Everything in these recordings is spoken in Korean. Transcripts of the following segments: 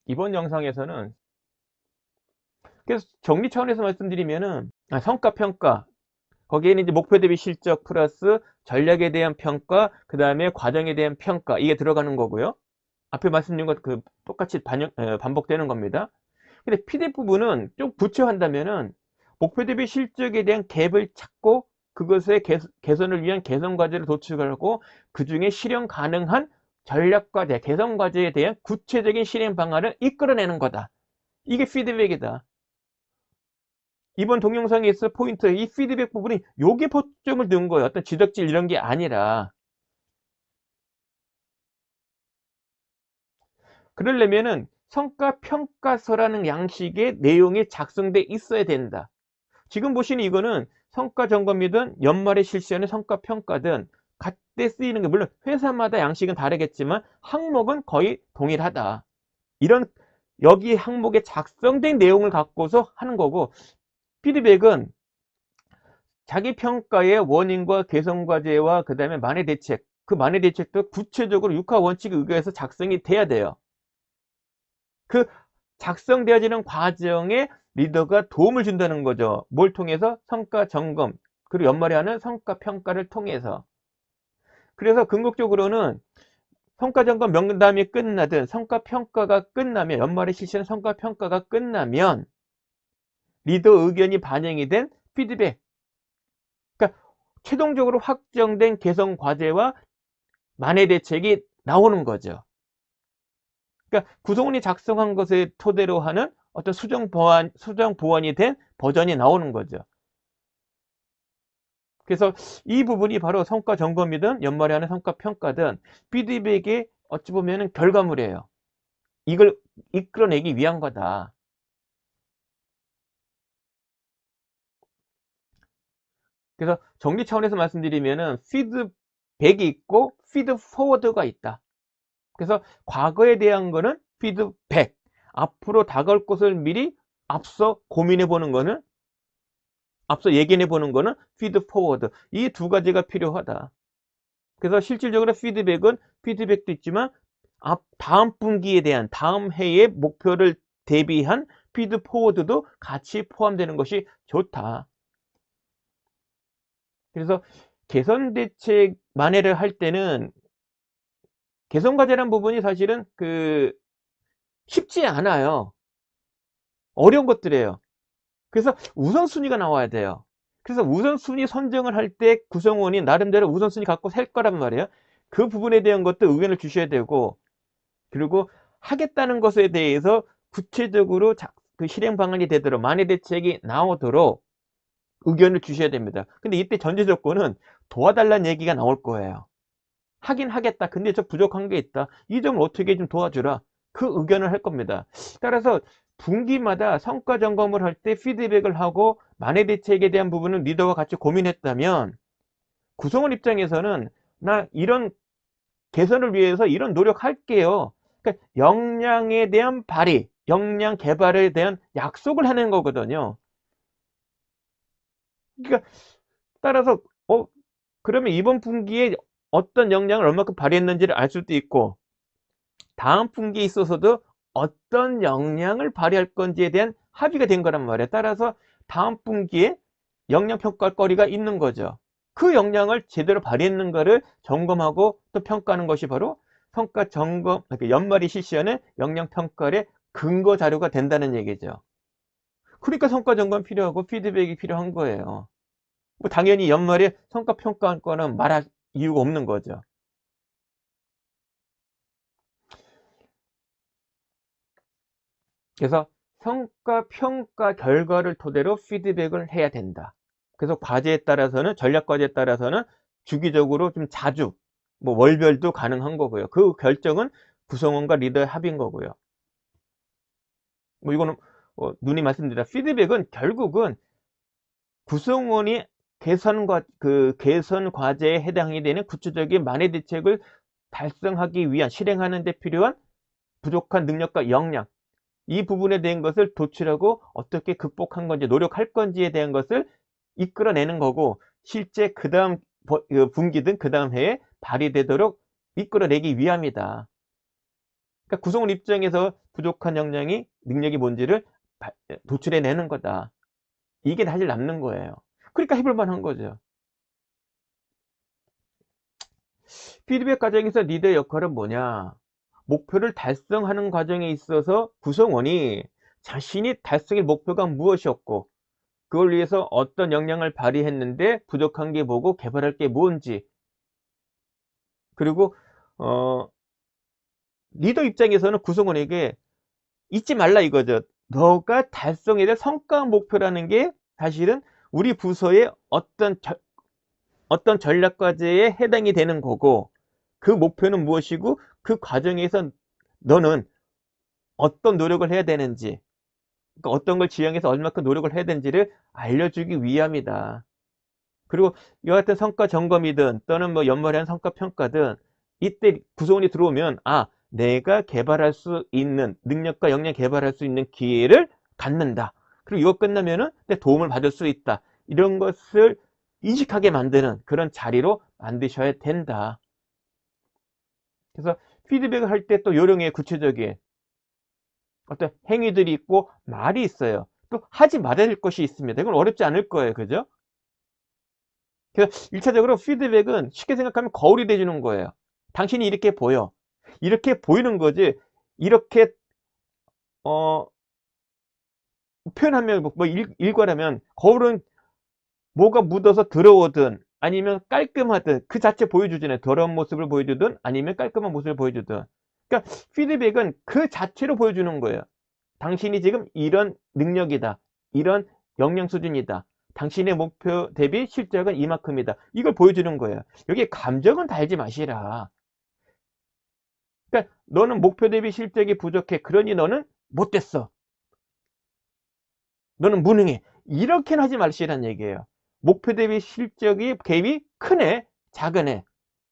이번 영상에서는 그래서 정리 차원에서 말씀드리면은 성과 평가 거기에는 이제 목표 대비 실적 플러스 전략에 대한 평가 그다음에 과정에 대한 평가 이게 들어가는 거고요. 앞에 말씀드린 것 그 똑같이 반복되는 겁니다. 근데 PDF 부분은 좀 구체화한다면은 목표 대비 실적에 대한 갭을 찾고 그것의 개선을 위한 개선 과제를 도출하고 그중에 실현 가능한 전략 과제, 개선 과제에 대한 구체적인 실행 방안을 이끌어내는 거다. 이게 피드백이다. 이번 동영상에 있을 포인트, 이 피드백 부분이 요게 포점을 둔 거예요. 어떤 지적질 이런 게 아니라. 그러려면은 성과평가서라는 양식의 내용이 작성돼 있어야 된다. 지금 보시는 이거는 성과점검이든 연말에 실시하는 성과평가든 같이 쓰이는 게 물론 회사마다 양식은 다르겠지만 항목은 거의 동일하다. 이런 여기 항목에 작성된 내용을 갖고서 하는 거고 피드백은 자기 평가의 원인과 개선 과제와 그 다음에 만회 대책 그 만회 대책도 구체적으로 육하 원칙에 의거해서 작성이 돼야 돼요. 그 작성되어지는 과정에 리더가 도움을 준다는 거죠. 뭘 통해서? 성과 점검 그리고 연말에 하는 성과 평가를 통해서. 그래서 궁극적으로는 성과 점검 면담이 끝나든 성과 평가가 끝나면 연말에 실시하는 성과 평가가 끝나면 리더 의견이 반영이 된 피드백 그러니까 최종적으로 확정된 개선 과제와 만회 대책이 나오는 거죠. 그러니까 구성원이 작성한 것을 토대로 하는 어떤 수정 보완이 된 버전이 나오는 거죠. 그래서 이 부분이 바로 성과 점검이든 연말에 하는 성과 평가든 피드백의 어찌 보면은 결과물이에요. 이걸 이끌어내기 위한 거다. 그래서 정리 차원에서 말씀드리면은 피드백이 있고 피드 포워드가 있다. 그래서 과거에 대한 거는 피드백, 앞으로 다가올 것을 미리 앞서 고민해 보는 거는 앞서 얘기해 보는 거는 피드 포워드. 이 두 가지가 필요하다. 그래서 실질적으로 피드백은 피드백도 있지만 다음 분기에 대한 다음 해의 목표를 대비한 피드 포워드도 같이 포함되는 것이 좋다. 그래서 개선 대책 만회를 할 때는 개선 과제라는 부분이 사실은 쉽지 않아요. 어려운 것들이에요. 그래서 우선순위가 나와야 돼요. 그래서 우선순위 선정을 할 때 구성원이 나름대로 우선순위 갖고 셀 거란 말이에요. 그 부분에 대한 것도 의견을 주셔야 되고 그리고 하겠다는 것에 대해서 구체적으로 그 실행 방안이 되도록 만회 대책이 나오도록 의견을 주셔야 됩니다. 근데 이때 전제 조건은 도와달라는 얘기가 나올 거예요. 하긴 하겠다. 근데 저 부족한 게 있다. 이 점을 어떻게 좀 도와주라. 그 의견을 할 겁니다. 따라서 분기마다 성과 점검을 할 때 피드백을 하고 만회 대책에 대한 부분은 리더와 같이 고민했다면 구성원 입장에서는 나 이런 개선을 위해서 이런 노력할게요. 그러니까 역량에 대한 발휘, 역량 개발에 대한 약속을 하는 거거든요. 그러니까 따라서 그러면 이번 분기에 어떤 역량을 얼마큼 발휘했는지를 알 수도 있고 다음 분기에 있어서도 어떤 역량을 발휘할 건지에 대한 합의가 된 거란 말이에요. 따라서 다음 분기에 역량 평가할 거리가 있는 거죠. 그 역량을 제대로 발휘했는가를 점검하고 또 평가하는 것이 바로 성과 점검, 연말에 실시하는 역량 평가의 근거 자료가 된다는 얘기죠. 그러니까 성과 점검 필요하고 피드백이 필요한 거예요. 뭐 당연히 연말에 성과 평가할 거는 말할 이유가 없는 거죠. 그래서 성과 평가 결과를 토대로 피드백을 해야 된다. 그래서 과제에 따라서는 전략 과제에 따라서는 주기적으로 좀 자주 뭐 월별도 가능한 거고요. 그 결정은 구성원과 리더의 합의인 거고요. 뭐 이거는 누님 말씀드린 피드백은 결국은 구성원이 개선 과제에 해당이 되는 구체적인 만회 대책을 달성하기 위한 실행하는 데 필요한 부족한 능력과 역량 이 부분에 대한 것을 도출하고 어떻게 극복한 건지 노력할 건지에 대한 것을 이끌어내는 거고 실제 그 다음 분기든 그 다음 해에 발휘되도록 이끌어내기 위함이다. 그러니까 구성원 입장에서 부족한 능력이 뭔지를 도출해내는 거다. 이게 사실 남는 거예요. 그러니까 해볼 만한 거죠. 피드백 과정에서 리더의 역할은 뭐냐? 목표를 달성하는 과정에 있어서 구성원이 자신이 달성할 목표가 무엇이었고, 그걸 위해서 어떤 역량을 발휘했는데 부족한 게 뭐고 개발할 게 뭔지, 그리고 어, 리더 입장에서는 구성원에게 잊지 말라 이거죠. 너가 달성해야 될 성과 목표라는 게 사실은 우리 부서의 어떤 전략 과제에 해당이 되는 거고, 그 목표는 무엇이고 그 과정에서 너는 어떤 노력을 해야 되는지, 그러니까 어떤 걸 지향해서 얼마큼 노력을 해야 되는지를 알려주기 위함이다. 그리고 이와 같은 성과 점검이든 또는 뭐 연말에 한 성과 평가든 이때 구성원이 들어오면 내가 개발할 수 있는 능력과 역량 개발할 수 있는 기회를 갖는다. 그리고 이거 끝나면은 내 도움을 받을 수 있다. 이런 것을 인식하게 만드는 그런 자리로 만드셔야 된다. 그래서 피드백을 할 때 또 요령의 구체적인 어떤 행위들이 있고 말이 있어요. 또 하지 말아야 할 것이 있습니다. 이건 어렵지 않을 거예요. 그죠? 그래서 1차적으로 피드백은 쉽게 생각하면 거울이 돼주는 거예요. 당신이 이렇게 보여. 이렇게 보이는 거지. 이렇게 어, 표현하면 일과라면 거울은 뭐가 묻어서 더러워든 아니면 깔끔하든 그 자체 보여주잖아요. 더러운 모습을 보여주든 아니면 깔끔한 모습을 보여주든. 그러니까 피드백은 그 자체로 보여주는 거예요. 당신이 지금 이런 능력이다. 이런 역량 수준이다. 당신의 목표 대비 실적은 이만큼이다. 이걸 보여주는 거예요. 여기에 감정은 달지 마시라. 그러니까 너는 목표 대비 실적이 부족해. 그러니 너는 못됐어. 너는 무능해. 이렇게는 하지 마시란 얘기예요. 목표 대비 실적이 갭이 크네, 작으네.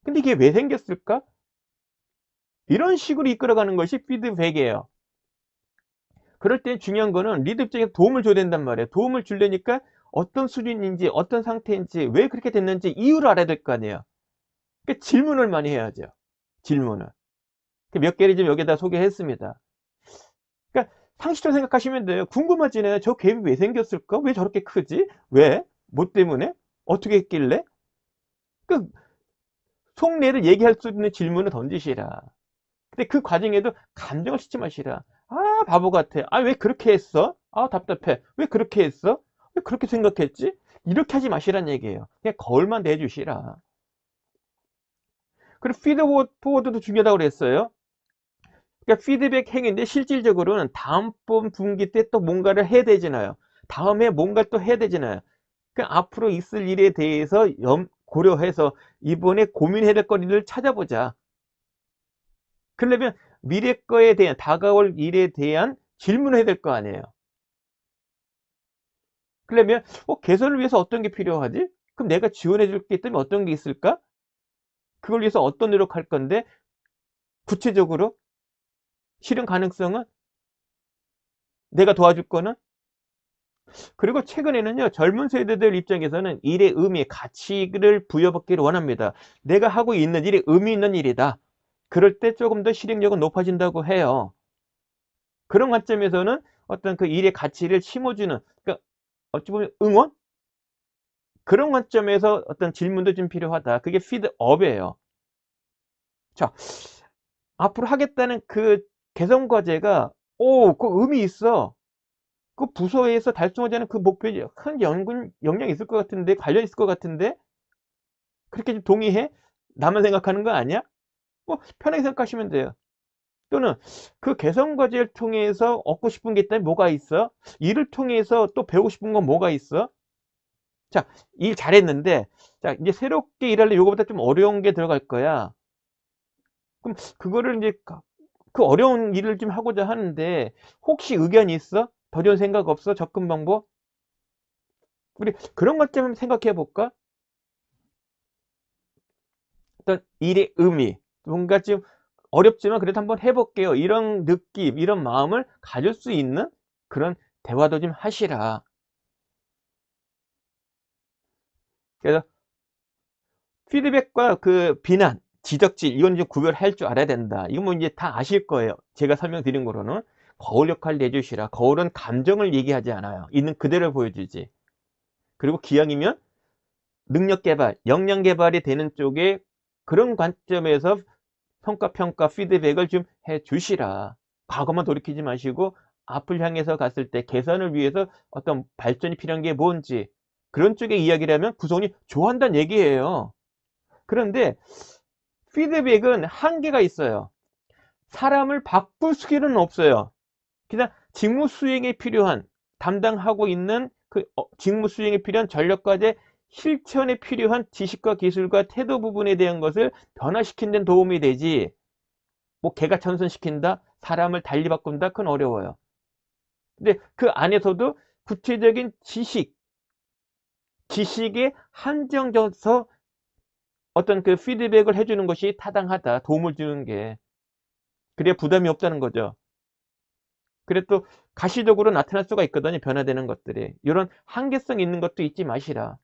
근데 이게 왜 생겼을까? 이런 식으로 이끌어가는 것이 피드백이에요. 그럴 때 중요한 거는 리더 입장에서 도움을 줘야 된단 말이에요. 도움을 주려니까 어떤 수준인지, 어떤 상태인지, 왜 그렇게 됐는지 이유를 알아야 될 거 아니에요. 그러니까 질문을 많이 해야죠. 질문을. 몇 개를 지금 여기다 소개했습니다. 그러니까 상식적으로 생각하시면 돼요. 궁금하지네. 저 갭이 왜 생겼을까? 왜 저렇게 크지? 왜? 뭐 때문에? 어떻게 했길래? 그 속내를 얘기할 수 있는 질문을 던지시라. 근데 그 과정에도 감정을 싣지 마시라. 바보 같아. 왜 그렇게 했어? 답답해. 왜 그렇게 했어? 왜 그렇게 생각했지? 이렇게 하지 마시란 얘기예요. 그냥 거울만 내주시라. 그리고 피드포워드도 중요하다고 그랬어요. 그러니까 피드백 행위인데 실질적으로는 다음번 분기 때 또 뭔가를 해야 되잖아요. 다음에 뭔가 또 해야 되잖아요. 그러니까 앞으로 있을 일에 대해서 고려해서 이번에 고민해야 될 거리를 찾아보자. 그러려면 미래 거에 대한 다가올 일에 대한 질문을 해야 될 거 아니에요. 그러려면 개선을 위해서 어떤 게 필요하지? 그럼 내가 지원해 줄 게 있다면 어떤 게 있을까? 그걸 위해서 어떤 노력할 건데 구체적으로 실현 가능성은 내가 도와줄 거는. 그리고 최근에는요 젊은 세대들 입장에서는 일의 의미, 가치를 부여받기를 원합니다. 내가 하고 있는 일이 의미 있는 일이다. 그럴 때 조금 더 실행력은 높아진다고 해요. 그런 관점에서는 어떤 그 일의 가치를 심어주는, 그러니까 어찌 보면 응원? 그런 관점에서 어떤 질문도 좀 필요하다. 그게 피드업이에요. 자, 앞으로 하겠다는 그 개선 과제가 그 의미 있어. 그 부서에서 달성하지 않은 그 목표에 큰 영향이 있을 것 같은데, 관련 있을 것 같은데, 그렇게 좀 동의해? 나만 생각하는 거 아니야? 편하게 생각하시면 돼요. 또는 그 개선 과제를 통해서 얻고 싶은 게 있다면 뭐가 있어? 이를 통해서 또 배우고 싶은 건 뭐가 있어? 자, 일 잘했는데, 자, 이제 새롭게 일하려면 이거보다 좀 어려운 게 들어갈 거야. 그럼 그거를 이제 그 어려운 일을 좀 하고자 하는데, 혹시 의견이 있어? 더 좋은 생각 없어? 접근 방법? 우리 그런 것 좀 생각해 볼까? 어떤 일의 의미, 뭔가 좀 어렵지만 그래도 한번 해볼게요. 이런 느낌, 이런 마음을 가질 수 있는 그런 대화도 좀 하시라. 그래서 피드백과 그 비난, 지적질, 이건 이제 구별할 줄 알아야 된다. 이건 뭐 이제 다 아실 거예요. 제가 설명드린 거로는 거울 역할을 내주시라. 거울은 감정을 얘기하지 않아요. 있는 그대로 보여주지. 그리고 기왕이면 능력 개발, 역량 개발이 되는 쪽에 그런 관점에서 성과, 평가, 피드백을 좀 해 주시라. 과거만 돌이키지 마시고 앞을 향해서 갔을 때 개선을 위해서 어떤 발전이 필요한 게 뭔지 그런 쪽의 이야기를 하면 구성원이 좋아한다는 얘기예요. 그런데 피드백은 한계가 있어요. 사람을 바꿀 수는 없어요. 그냥 직무 수행에 필요한, 담당하고 있는 그 직무 수행에 필요한 전력과제 실천에 필요한 지식과 기술과 태도 부분에 대한 것을 변화시키는 데 도움이 되지, 뭐 개가천선시킨다, 사람을 달리 바꾼다, 그건 어려워요. 근데 그 안에서도 구체적인 지식에 한정져서 어떤 그 피드백을 해주는 것이 타당하다. 도움을 주는 게. 그래야 부담이 없다는 거죠. 그래 또 가시적으로 나타날 수가 있거든요. 변화되는 것들이. 이런 한계성 있는 것도 잊지 마시라.